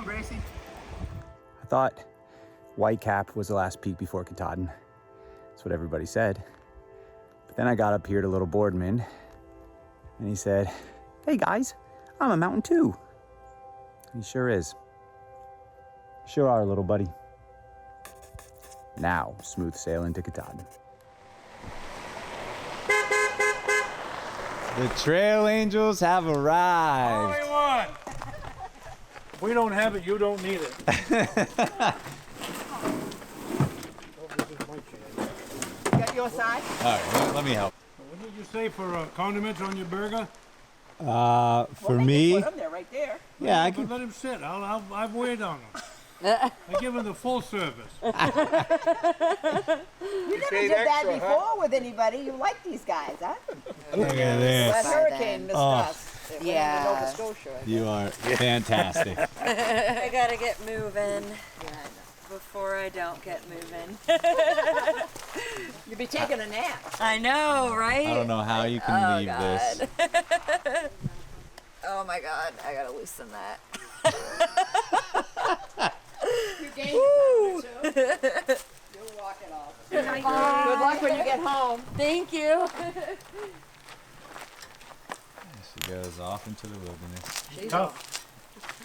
on, Bracy. I thought Whitecap was the last peak before Katahdin. That's what everybody said. But then I got up here to Little Boardman, and he said, "Hey guys, I'm a mountain too." And he sure is. You sure are, little buddy. Now, smooth sailing to Katahdin. The Trail Angels have arrived. All we want. If we don't have it, you don't need it. You got your side? All right, let me help. What did you say for condiments on your burger? For me, Put them there, right there. yeah, I But can. let him sit. I've waited on him. I give him the full service. You never did that before with anybody. You like these guys, huh? Look at this. That hurricane missed us. Yeah. Nova Scotia. You are fantastic. I gotta get moving before I don't get moving. You'll be taking a nap. I know, right? I don't know how you can leave this. Oh my God, I gotta loosen that. You gained You'll walk it off. Good luck when you get home. Thank you. She goes off into the wilderness. She's tough.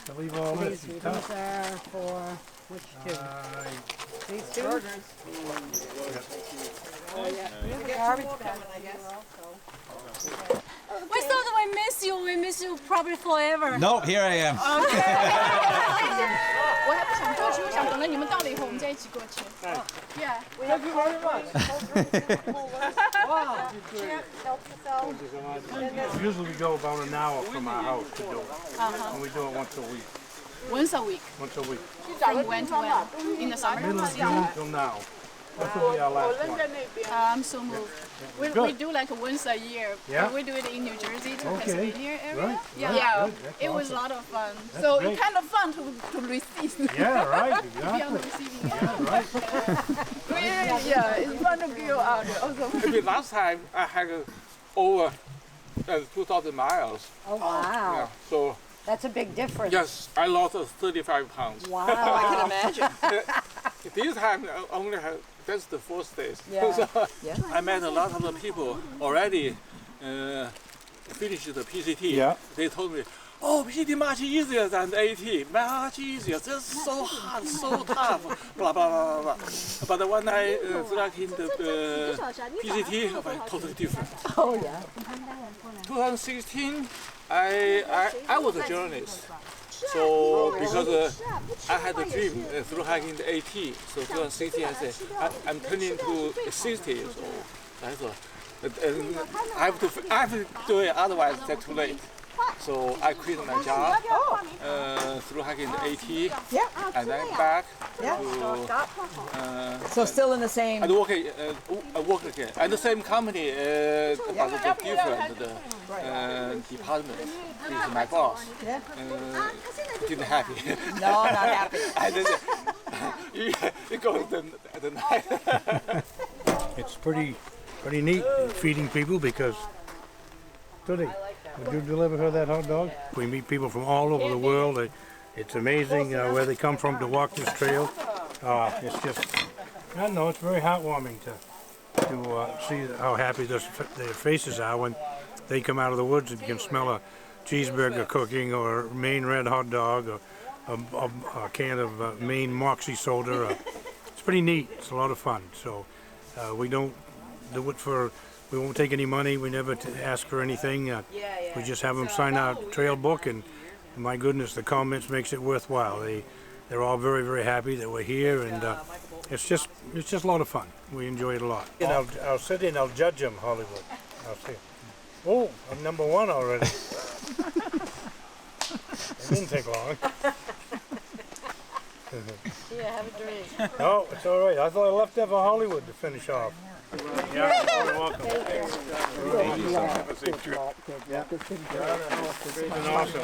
To leave all this. She's tough. These are for which two? These two? Burgers. Oh, yeah. We have a garbage coming, I guess. We thought we miss you. We miss you probably forever. Nope, here I am. 我还不想过去，我想等了你们到了以后，我们再一起过去。Yeah. Thank you very much. Usually we go about an hour from our house to do it. And we do it once a week. Once a week. Once a week. From when to when? In the summer? Middle of June till now. That will be our last one. I'm so moved. We do like once a year. Yeah? But we do it in New Jersey to Okay. Pennsylvania area. Right, Yeah. right, Yeah. good. That's It was a awesome. lot of fun. That's So great. it's kind of fun to receive. Yeah, right, Be on the exactly. receiving end. Yeah, right. Yeah, it's fun to go out. Also. Maybe last time I had over 2,000 miles. Oh wow, Yeah, so that's a big difference. yes, I lost 35 pounds. Wow. I can imagine. This time I only have, that's the fourth day. Yeah. So I met a lot of the people already finished the PCT. Yeah. They told me, oh, PCT much easier than AT, much easier. This is so hard, so tough, blah, blah, blah, blah. But when I got in the PCT, it was totally different. Oh yeah. 2016, I was a journalist. So because I had a dream through hiking the AT, so 2016 I said I'm turning to 60 years old. I thought I have to do it, otherwise it's too late. So I quit my job through hiking the AT, and then back to So still in the same. and work again. And the same company, but the different department is my boss. Didn't happy. No, not happy. I did it goes the night. It's pretty neat feeding people because today, would you deliver her that hot dog? We meet people from all over the world. It's amazing where they come from to walk this trail. It's just, I don't know, it's very heartwarming to see how happy their faces are when they come out of the woods and can smell a cheeseburger cooking or Maine red hot dog or a can of Maine Moxie soda. It's pretty neat. It's a lot of fun. So we don't do it for, we won't take any money. We never ask for anything. We just have them sign our trail book, and my goodness, the comments makes it worthwhile. They're all very, very happy that we're here, and it's just a lot of fun. We enjoy it a lot. And I'll sit in, I'll judge them, Hollywood. I'll see. Oh, I'm number one already. It didn't take long. Yeah, have a drink. No, it's all right. I thought I left that for Hollywood to finish off. Yeah, you're welcome. Thank you. Have a safe trip. Yeah. It's been awesome.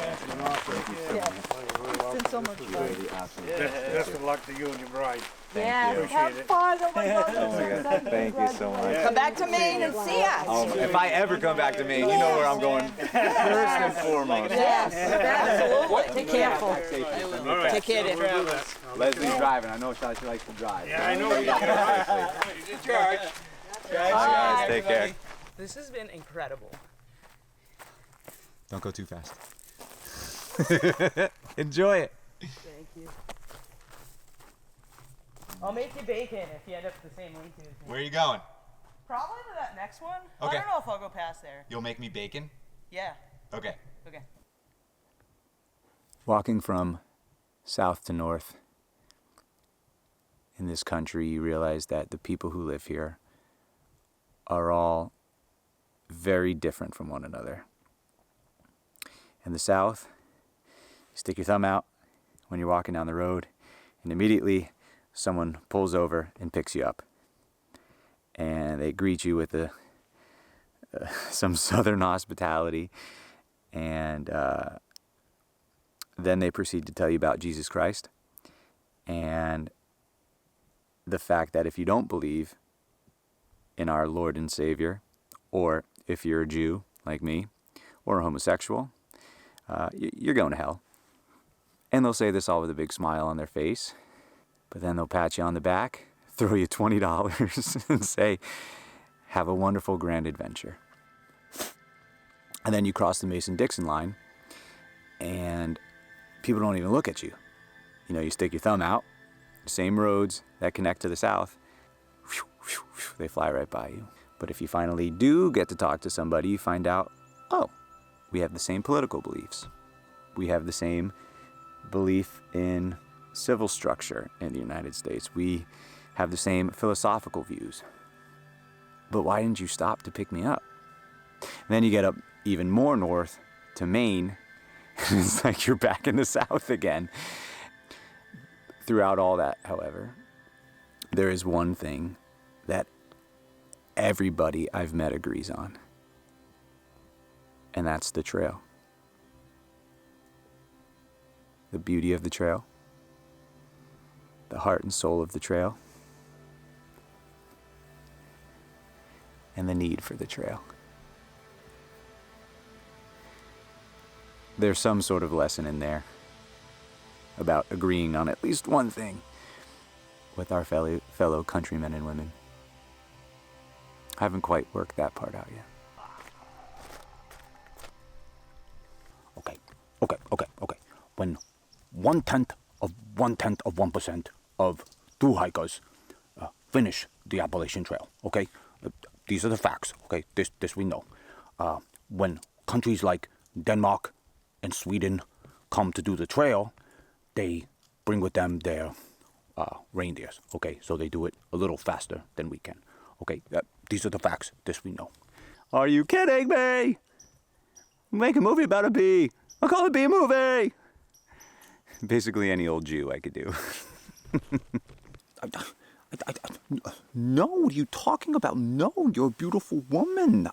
It's been so much fun. Best of luck to you and your bride. Yeah, Appreciate it. fun. Oh my God. Thank you so much. Come back to Maine and see us. If I ever come back to Maine, you know where I'm going first and foremost. Yes, absolutely. Take care. All right. Take care, We'll do that. Leslie's driving. I know she likes to drive. Yeah, I know. You did charge. Guys, take care. This has been incredible. Don't go too fast. Enjoy it. Thank you. I'll make you bacon if you end up the same length as me. Where are you going? Probably to that next one. Okay. I don't know if I'll go past there. You'll make me bacon? Yeah. Okay. Okay. Walking from south to north in this country, you realize that the people who live here are all very different from one another. In the south, you stick your thumb out when you're walking down the road, and immediately someone pulls over and picks you up. And they greet you with some southern hospitality, and then they proceed to tell you about Jesus Christ and the fact that if you don't believe in our Lord and Savior, or if you're a Jew like me, or a homosexual, you're going to hell. And they'll say this all with a big smile on their face, but then they'll pat you on the back, throw you $20 and say, have a wonderful grand adventure. And then you cross the Mason-Dixon line, and people don't even look at you. You know, you stick your thumb out, same roads that connect to the south, they fly right by you. But if you finally do get to talk to somebody, you find out, oh, we have the same political beliefs. We have the same belief in civil structure in the United States. We have the same philosophical views. But why didn't you stop to pick me up? And then you get up even more north to Maine, and it's like you're back in the South again. Throughout all that, however, there is one thing that everybody I've met agrees on, and that's the trail. The beauty of the trail, the heart and soul of the trail, and the need for the trail. There's some sort of lesson in there about agreeing on at least one thing with our fellow countrymen and women. I haven't quite worked that part out yet. Okay. When 1/10 of 1% of THRU-HIKers finish the Appalachian Trail, okay? These are the facts, okay? This we know. When countries like Denmark and Sweden come to do the trail, they bring with them their reindeers, okay? So they do it a little faster than we can, okay? These are the facts. This we know. Are you kidding me? Make a movie about a bee. I'll call it Bee Movie. Basically any old Jew I could do. No, what are you talking about? No, you're a beautiful woman.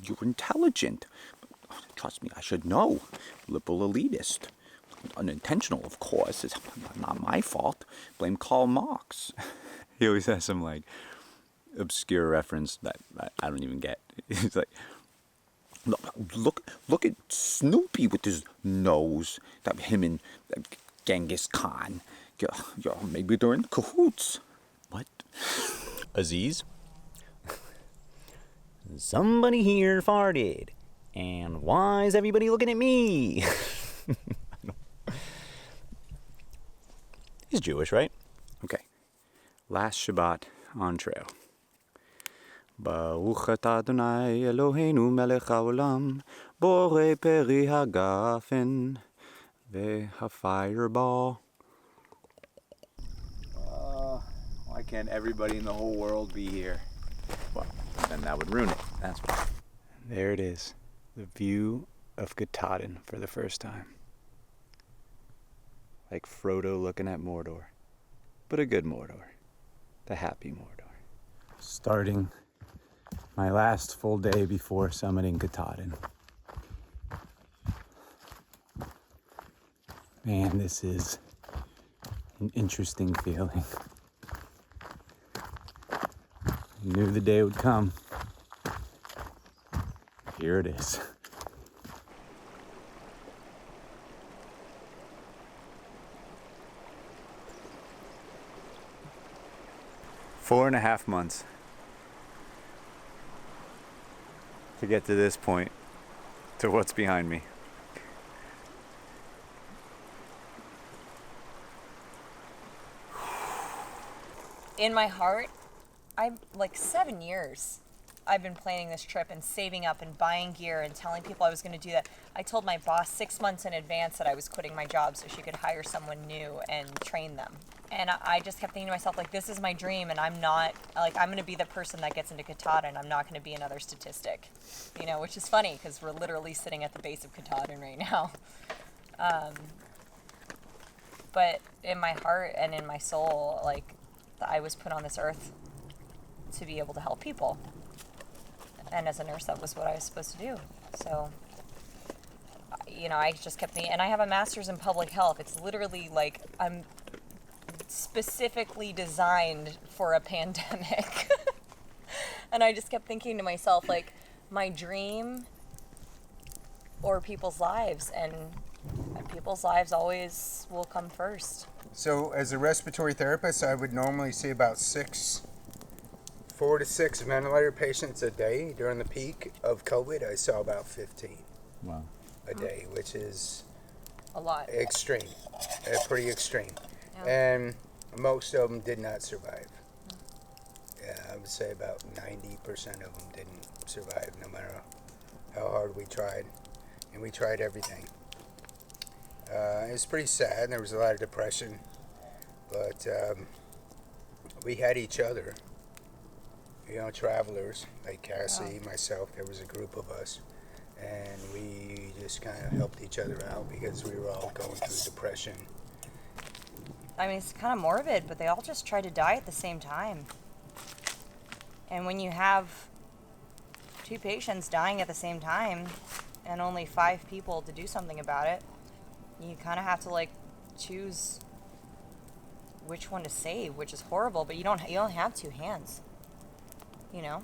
You're intelligent. Trust me, I should know. Liberal elitist. Unintentional, of course. It's not my fault. Blame Karl Marx. He always has some, like, obscure reference that I don't even get. It's like, look at Snoopy with his nose. That him and Genghis Khan. Maybe they're in cahoots. What? Aziz? Somebody here farted. And why is everybody looking at me? He's Jewish, right? Okay. Last Shabbat on trail. Baruch atah Adonai Eloheinu melech haolam, borei peri hagafen vehafireball. Why can't everybody in the whole world be here? Well, then that would ruin it. That's why. There it is. The view of Katahdin for the first time. Like Frodo looking at Mordor. But a good Mordor. The happy Mordor. Starting my last full day before summiting Katahdin. Man, this is an interesting feeling. I knew the day would come. Here it is. Four and a half months to get to this point, to what's behind me. In my heart, I'm like 7 years I've been planning this trip and saving up and buying gear and telling people I was going to do that. I told my boss 6 months in advance that I was quitting my job so she could hire someone new and train them. And I just kept thinking to myself, like, this is my dream, and I'm not, like, I'm going to be the person that gets into Katahdin, and I'm not going to be another statistic, you know, which is funny because we're literally sitting at the base of Katahdin right now. But in my heart and in my soul, like, I was put on this earth to be able to help people. And as a nurse, that was what I was supposed to do. So, you know, I just kept thinking, and I have a master's in public health. It's literally like I'm specifically designed for a pandemic. And I just kept thinking to myself, like, my dream or people's lives, and people's lives always will come first. So as a respiratory therapist, I would normally see about 4 to 6 ventilator patients a day. During the peak of COVID, I saw about 15 a day, which is A lot. extreme, pretty extreme. Yeah. And most of them did not survive. Yeah, I would say about 90% of them didn't survive, no matter how hard we tried. And we tried everything. It was pretty sad. There was a lot of depression, but we had each other. You know, travelers like Cassie, myself. There was a group of us, and we just kind of helped each other out because we were all going through depression. I mean, it's kind of morbid, but they all just tried to die at the same time. And when you have 2 patients dying at the same time and only 5 people to do something about it, you kind of have to, like, choose which one to save, which is horrible, but you only have 2 hands, you know?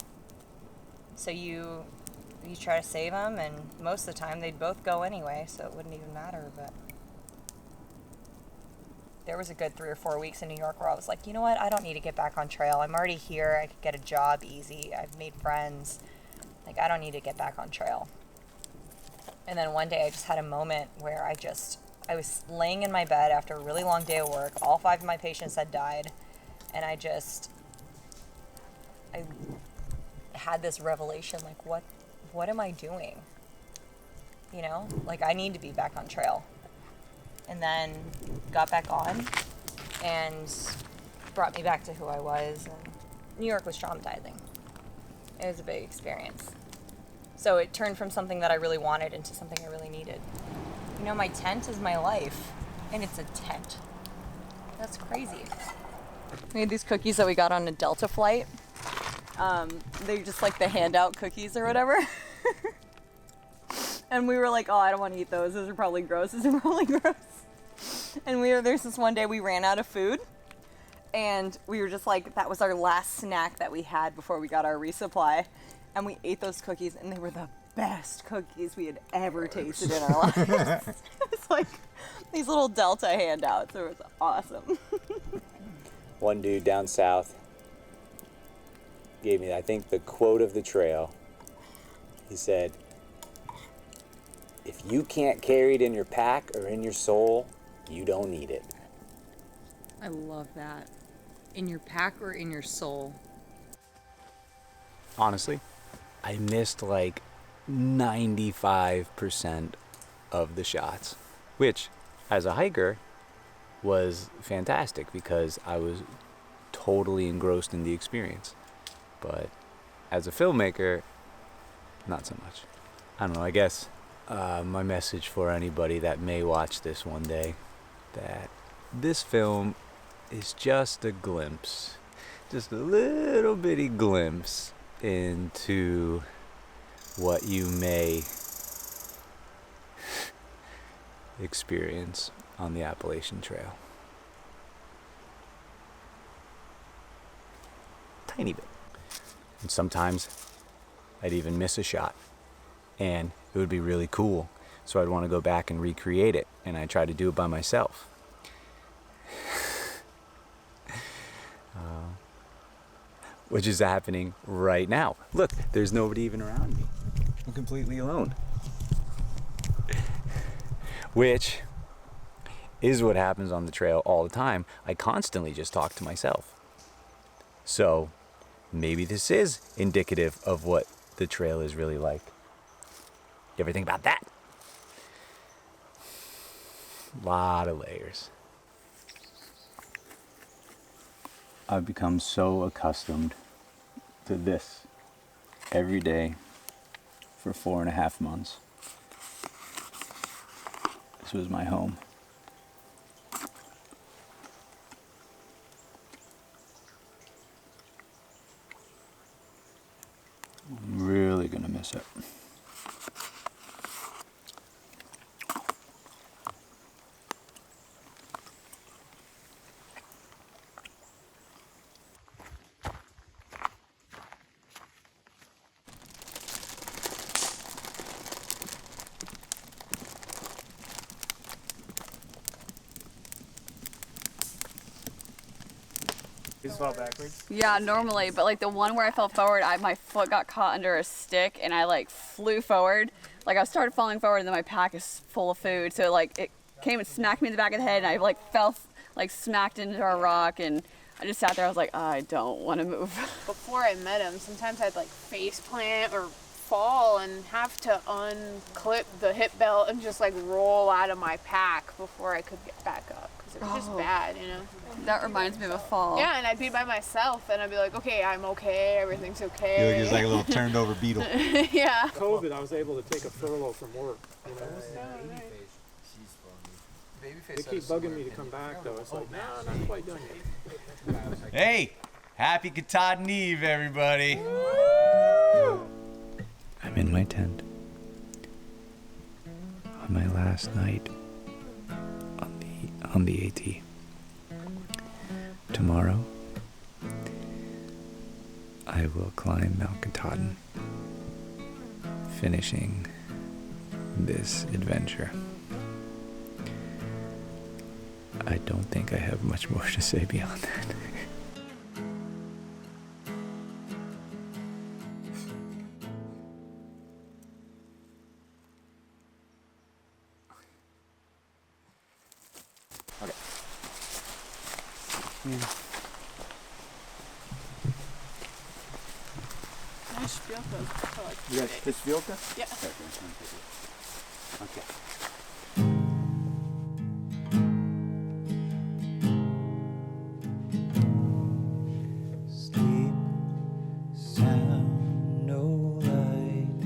So you try to save them, and most of the time they'd both go anyway, so it wouldn't even matter. But there was a good 3 or 4 weeks in New York where I was like, you know what, I don't need to get back on trail. I'm already here. I could get a job easy. I've made friends. Like, I don't need to get back on trail. And then one day I just had a moment where I was laying in my bed after a really long day of work. All 5 of my patients had died. And I had this revelation, like, what am I doing? You know, like, I need to be back on trail. And then got back on and brought me back to who I was. And New York was traumatizing. It was a big experience. So it turned from something that I really wanted into something I really needed. You know, my tent is my life, and it's a tent. That's crazy. We had these cookies that we got on a Delta flight. They're just like the handout cookies or whatever. And we were like, oh, I don't want to eat those. Those are probably gross. And there's this one day we ran out of food. And we were just like, that was our last snack that we had before we got our resupply. And we ate those cookies, and they were the best cookies we had ever tasted in our lives. It was like these little Delta handouts. It was awesome. One dude down south gave me, I think, the quote of the trail. He said, if you can't carry it in your pack or in your soul, you don't need it. I love that. In your pack or in your soul? Honestly, I missed like 95% of the shots, which, as a hiker, was fantastic because I was totally engrossed in the experience. But as a filmmaker, not so much. I don't know, I guess my message for anybody that may watch this one day, that this film is just a glimpse, just a little bitty glimpse into what you may experience on the Appalachian Trail. Tiny bit. And sometimes I'd even miss a shot, and it would be really cool. So I'd want to go back and recreate it, and I try to do it by myself. Which is happening right now. Look, there's nobody even around me. I'm completely alone. Which is what happens on the trail all the time. I constantly just talk to myself. So maybe this is indicative of what the trail is really like. You ever think about that? A lot of layers. I've become so accustomed to this every day for 4.5 months. This was my home. I'm really gonna miss it. You fall backwards? Yeah, normally, but like the one where I fell forward, my foot got caught under a stick and I like flew forward. Like I started falling forward and then my pack is full of food. So like it came and smacked me in the back of the head and I like fell, like smacked into a rock and I just sat there. I was like, I don't want to move. Before I met him, sometimes I'd like face plant or fall and have to unclip the hip belt and just like roll out of my pack before I could get back up because it was just bad, you know. That reminds me of a fall. Yeah, and I'd be by myself and I'd be like, okay, I'm okay, everything's okay. You're just like a little turned over beetle. Yeah. COVID, I was able to take a furlough from work. You know? They keep bugging me to come back though. It's like, no, not quite done yet. Hey, happy Katahdin Eve, everybody. I'm in my tent on my last night on the AT. Tomorrow, I will climb Mount Katahdin, finishing this adventure. I don't think I have much more to say beyond that. Nice Spielke. You got this Spielke? Yeah. Okay. Sleep, sound, no light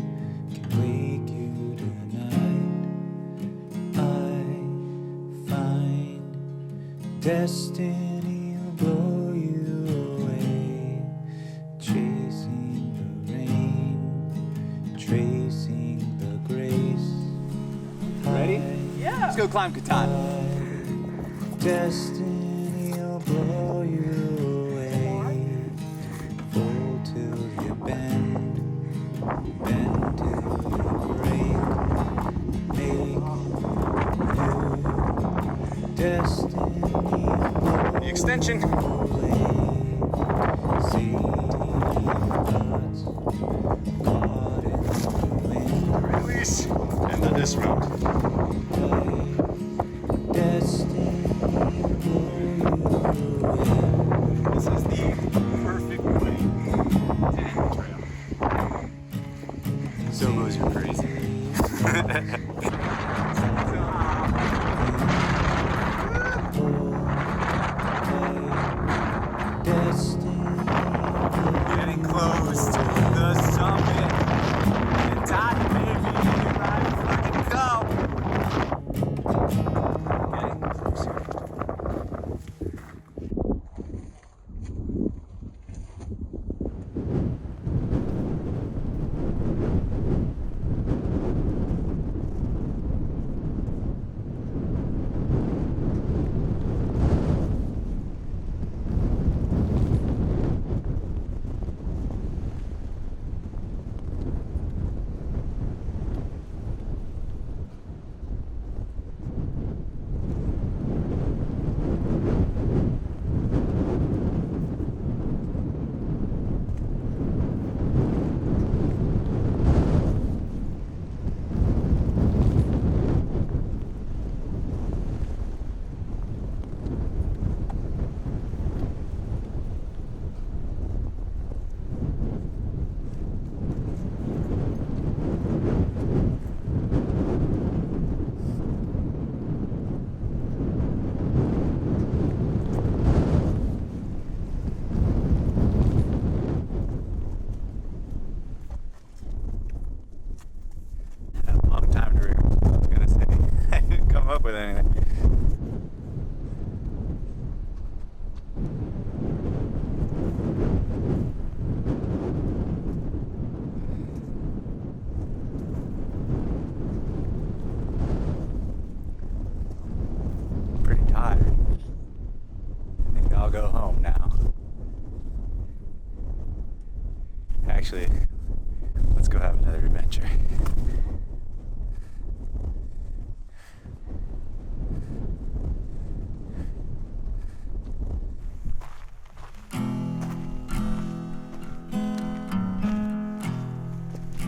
can wake you tonight. I find destiny will blow you away, chasing the rain, tracing the grace. Ready? Yeah. Let's go climb Katahdin. Destiny will blow you away. Fall till you bend till you break. Make new destiny. The extension. See thoughts caught in the wind. Release and then dismount. This is the perfect way to end the trail. So goes you're crazy. Getting close to the summit. Katahdin, baby. Ready to go. actually, let's go have another adventure.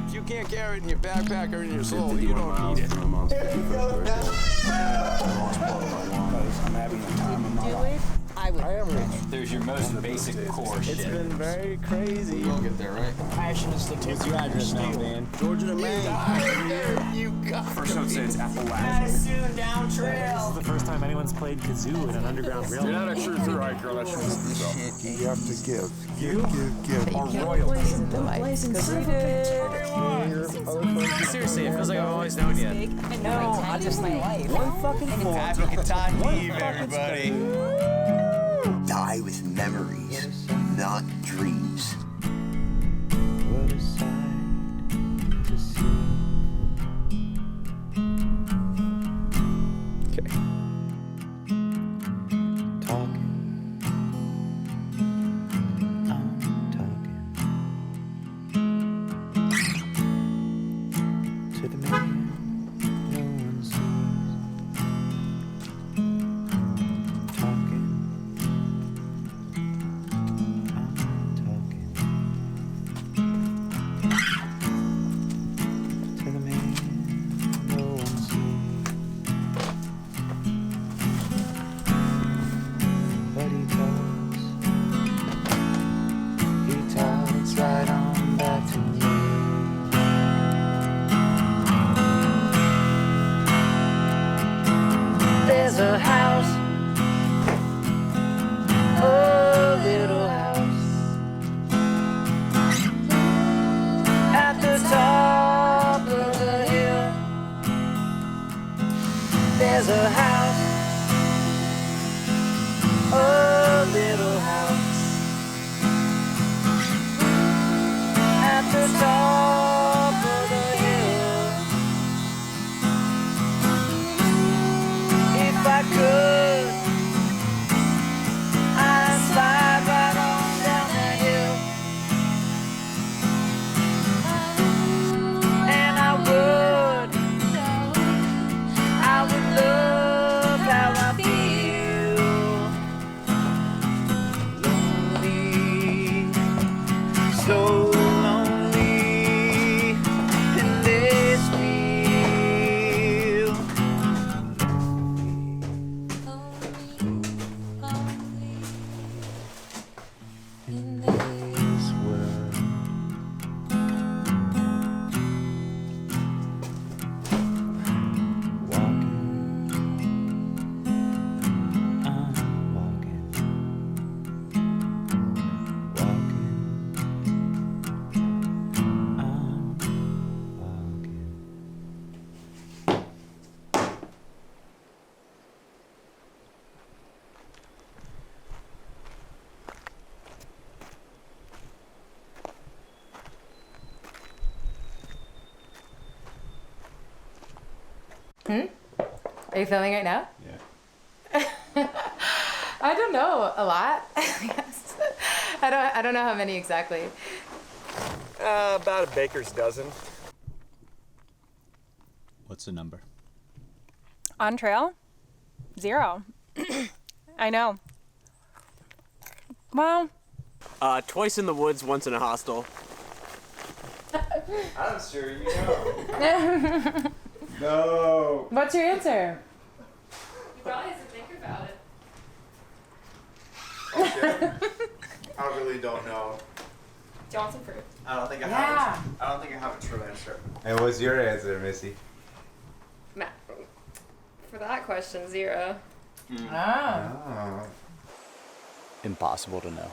If you can't carry it in your backpack or in your soul, you don't need it. I'm having the time of my life. I would. There's your most basic core shit. It's been very crazy. We'll get there, right? Passion is the tip. What's your address now, man? Georgia to Maine. You got First note says Appalachian. Soon down trail. This is the first time anyone's played kazoo in an underground railroad. You're not a true THRU-HIKer unless you listen to yourself. You have to give. Our royalty. Seriously, it feels like I've always known you. No, not just my life. One fucking form. everybody. Die with memories, not dreams. What a sight to see. Okay. Talking. I'm talking. To the man no one sees. Talking. To the man no one sees, but he talks right on back to me. There's a house, a little house at the top of the hill. There's a house, a little house at the top of the hill. If I could, I'd slide right on down that hill. And I would love how I feel. Lonely, so lonely in this field. In this world. Are you filming right now? Yeah. I don't know, a lot. Yes. I don't know how many exactly. About a baker's dozen. What's the number? On trail? 0. I know. Well, Twice in the woods, once in a hostel. I'm sure you know. No. What's your answer? You probably have to think about it. I really don't know. Do you want some fruit? I don't think I Yeah. have a true answer. And what's your answer, Missy? For that question, 0. Oh. Impossible to know.